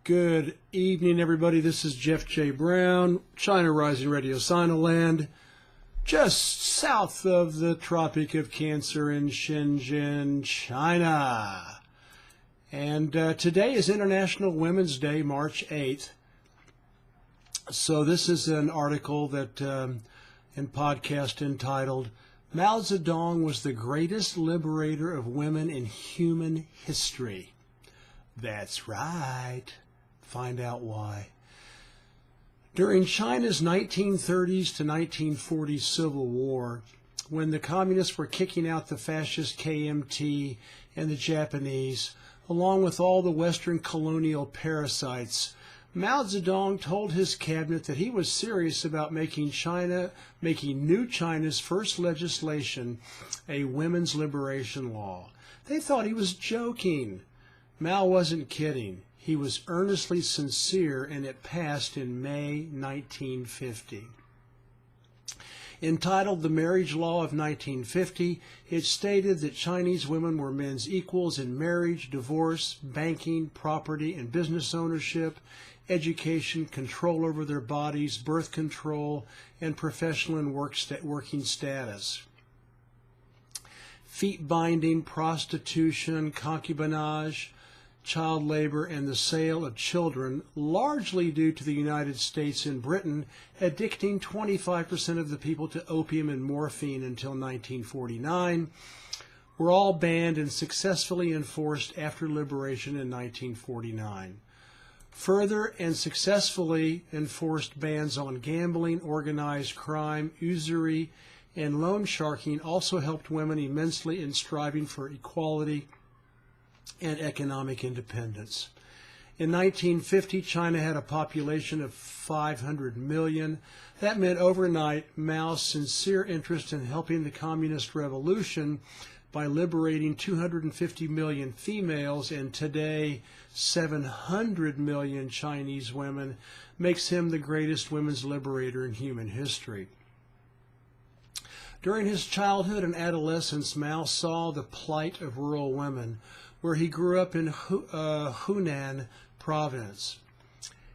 Good evening, everybody. This is Jeff J. Brown, China Rising Radio Sinoland, just south of the Tropic of Cancer in Shenzhen, China. And today is International Women's Day, March 8th. So this is an article that and podcast entitled, Mao Zedong was the greatest liberator of women in human history. That's right. Find out why. During China's 1930s to 1940s civil war, when the communists were kicking out the fascist KMT and the Japanese, along with all the Western colonial parasites, Mao Zedong told his cabinet that he was serious about making new China's first legislation a women's liberation law. They thought he was joking. Mao wasn't kidding. He was earnestly sincere, and it passed in May 1950. Entitled The Marriage Law of 1950, it stated that Chinese women were men's equals in marriage, divorce, banking, property and business ownership, education, control over their bodies, birth control, and professional and working status. Feet binding, prostitution, concubinage, child labor, and the sale of children, largely due to the United States and Britain addicting 25% of the people to opium and morphine until 1949, were all banned and successfully enforced after liberation in 1949. Further and successfully enforced bans on gambling, organized crime, usury, and loan sharking also helped women immensely in striving for equality and economic independence. In 1950, China had a population of 500 million. That meant overnight Mao's sincere interest in helping the communist revolution by liberating 250 million females and today 700 million Chinese women makes him the greatest women's liberator in human history. During his childhood and adolescence, Mao saw the plight of rural women, where he grew up in Hunan province.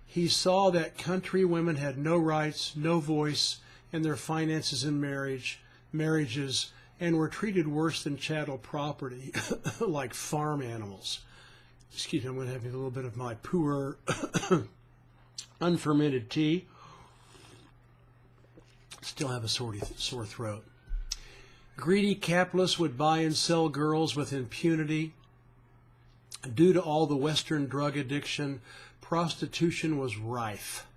He saw that country women had no rights, no voice in their finances and marriages, and were treated worse than chattel property, like farm animals. Excuse me, I'm going to have a little bit of my poor unfermented tea. Still have a sore throat. Greedy capitalists would buy and sell girls with impunity. Due to all the Western drug addiction, prostitution was rife.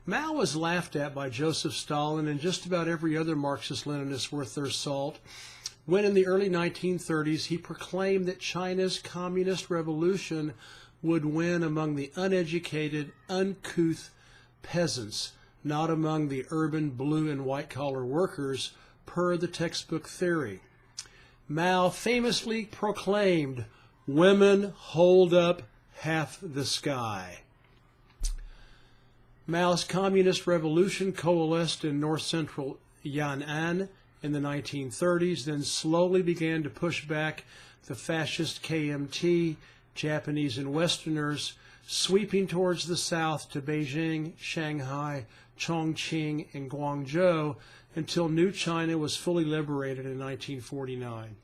Mao was laughed at by Joseph Stalin and just about every other Marxist-Leninist worth their salt when in the early 1930s he proclaimed that China's communist revolution would win among the uneducated, uncouth peasants, not among the urban blue and white-collar workers, per the textbook theory. Mao famously proclaimed, "Women hold up half the sky." Mao's communist revolution coalesced in north-central Yan'an in the 1930s, then slowly began to push back the fascist KMT, Japanese and Westerners, sweeping towards the south to Beijing, Shanghai, Chongqing, and Guangzhou until New China was fully liberated in 1949.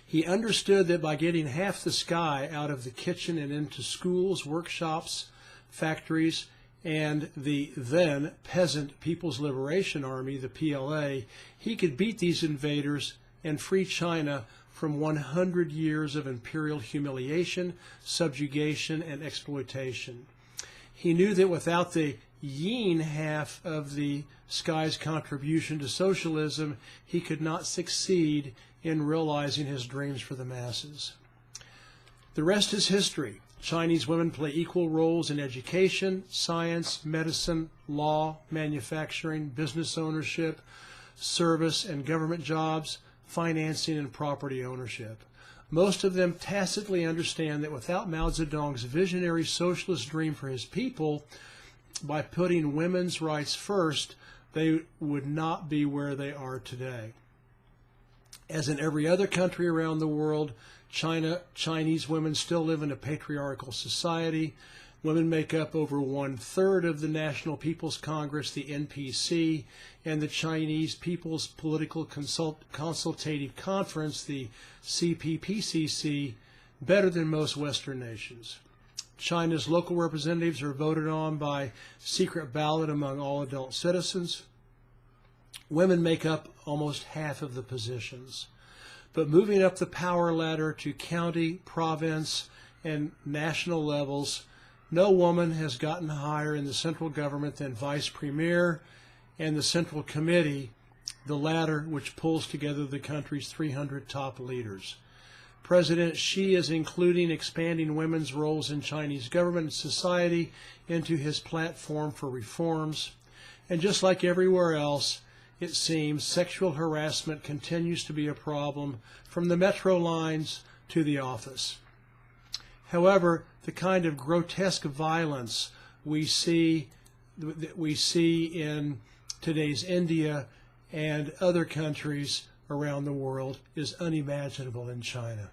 He understood that by getting half the sky out of the kitchen and into schools, workshops, factories, and the then Peasant People's Liberation Army, the PLA, he could beat these invaders and free China from 100 years of imperial humiliation, subjugation, and exploitation. He knew that without the yin half of the sky's contribution to socialism, he could not succeed in realizing his dreams for the masses. The rest is history. Chinese women play equal roles in education, science, medicine, law, manufacturing, business ownership, service and government jobs, financing, and property ownership. Most of them tacitly understand that without Mao Zedong's visionary socialist dream for his people, by putting women's rights first, they would not be where they are today. As in every other country around the world, Chinese women still live in a patriarchal society. Women make up over 1/3 of the National People's Congress, the NPC, and the Chinese People's Political Consultative Conference, the CPPCC, better than most Western nations. China's local representatives are voted on by secret ballot among all adult citizens. Women make up almost half of the positions. But moving up the power ladder to county, province, and national levels, no woman has gotten higher in the central government than vice premier and the central committee, the latter which pulls together the country's 300 top leaders. President Xi is including expanding women's roles in Chinese government and society into his platform for reforms. And just like everywhere else, it seems sexual harassment continues to be a problem from the metro lines to the office. However, the kind of grotesque violence we see in today's India and other countries around the world is unimaginable in China.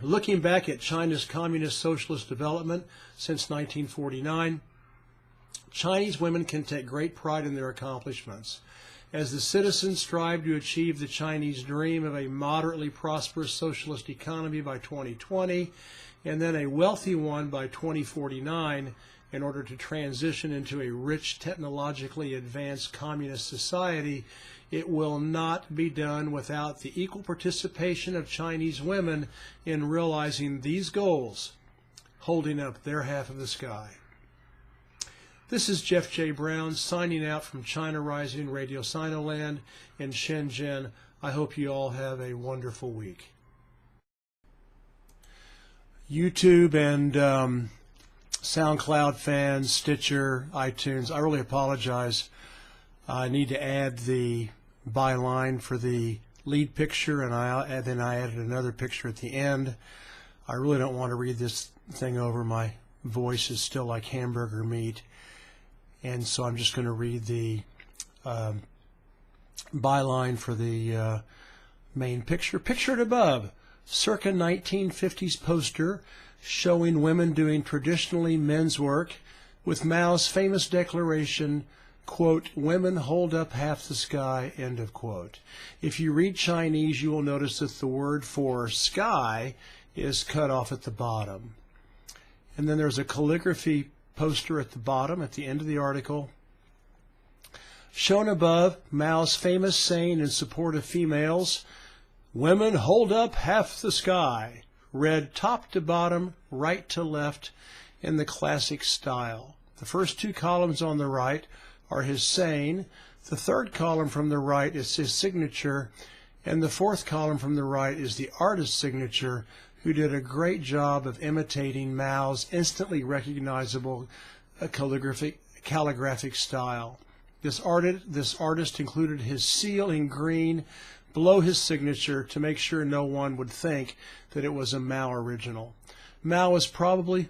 Looking back at China's communist socialist development since 1949, Chinese women can take great pride in their accomplishments. As the citizens strive to achieve the Chinese dream of a moderately prosperous socialist economy by 2020, and then a wealthy one by 2049, in order to transition into a rich, technologically advanced communist society, it will not be done without the equal participation of Chinese women in realizing these goals, holding up their half of the sky. This is Jeff J. Brown signing out from China Rising Radio Sinoland in Shenzhen. I hope you all have a wonderful week. YouTube and SoundCloud fans, Stitcher, iTunes, I really apologize. I need to add the byline for the lead picture, and then I added another picture at the end. I really don't want to read this thing over. My voice is still like hamburger meat. And so I'm just going to read the byline for the main picture. Pictured above, circa 1950s poster showing women doing traditionally men's work with Mao's famous declaration, quote, "Women hold up half the sky," end of quote. If you read Chinese, you will notice that the word for sky is cut off at the bottom. And then there's a calligraphy poster at the bottom, at the end of the article. Shown above, Mao's famous saying in support of females, "Women hold up half the sky," read top to bottom, right to left, in the classic style. The first two columns on the right are his saying, the third column from the right is his signature, and the fourth column from the right is the artist's signature, who did a great job of imitating Mao's instantly recognizable calligraphic style. This artist included his seal in green below his signature to make sure no one would think that it was a Mao original. Mao was probably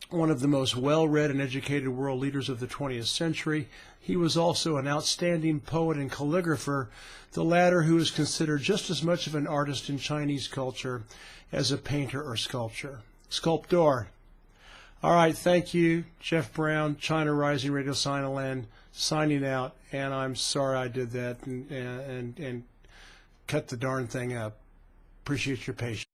one of the most well-read and educated world leaders of the 20th century. He was also an outstanding poet and calligrapher, the latter who is considered just as much of an artist in Chinese culture as a painter or sculptor. Sculptor. All right, thank you. Jeff Brown, China Rising Radio Sinoland, signing out, and I'm sorry I did that and cut the darn thing up. Appreciate your patience.